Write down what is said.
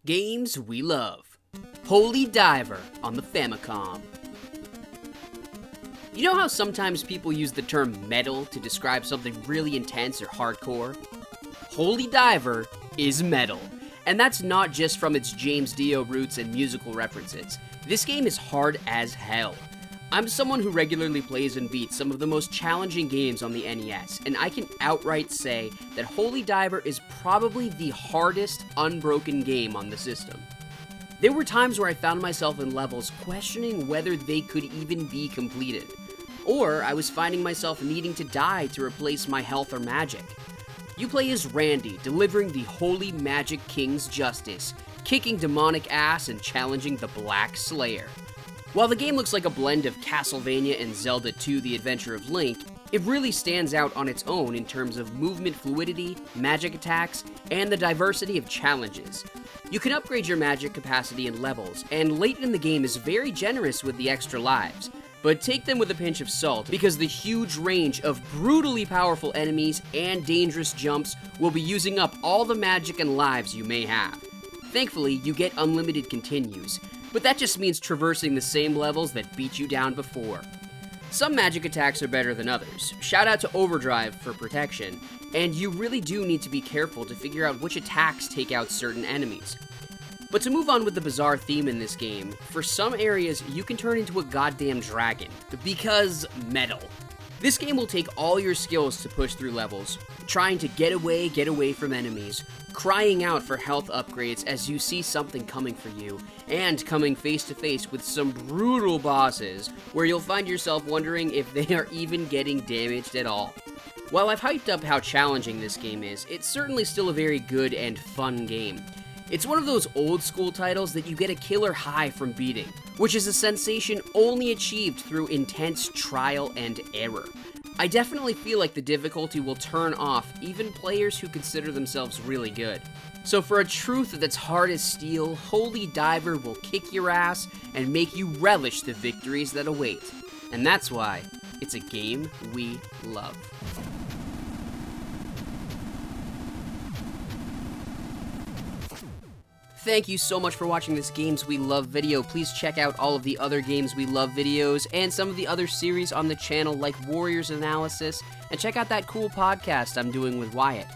Games we love. Holy Diver on the Famicom. You know how sometimes people use the term metal to describe something really intense or hardcore? Holy Diver is metal. And that's not just from its James Dio roots and musical references. This game is hard as hell. I'm someone who regularly plays and beats some of the most challenging games on the NES, and I can outright say that Holy Diver is probably the hardest unbroken game on the system. There were times where I found myself in levels questioning whether they could even be completed, or I was finding myself needing to die to replace my health or magic. You play as Randy, delivering the Holy Magic King's justice, kicking demonic ass and challenging the Black Slayer. While the game looks like a blend of Castlevania and Zelda 2: The Adventure of Link, it really stands out on its own in terms of movement fluidity, magic attacks, and the diversity of challenges. You can upgrade your magic capacity in levels, and late in the game is very generous with the extra lives, but take them with a pinch of salt because the huge range of brutally powerful enemies and dangerous jumps will be using up all the magic and lives you may have. Thankfully, you get unlimited continues, but that just means traversing the same levels that beat you down before. Some magic attacks are better than others. Shout out to Overdrive for protection, and you really do need to be careful to figure out which attacks take out certain enemies. But to move on with the bizarre theme in this game, for some areas you can turn into a goddamn dragon, because metal. This game will take all your skills to push through levels, trying to get away from enemies, crying out for health upgrades as you see something coming for you, and coming face to face with some brutal bosses where you'll find yourself wondering if they are even getting damaged at all. While I've hyped up how challenging this game is, it's certainly still a very good and fun game. It's one of those old school titles that you get a killer high from beating, which is a sensation only achieved through intense trial and error. I definitely feel like the difficulty will turn off even players who consider themselves really good. So for a truth that's hard as steel, Holy Diver will kick your ass and make you relish the victories that await. And that's why it's a game we love. Thank you so much for watching this Games We Love video. Please check out all of the other Games We Love videos and some of the other series on the channel like Warriors Analysis, and check out that cool podcast I'm doing with Wyatt.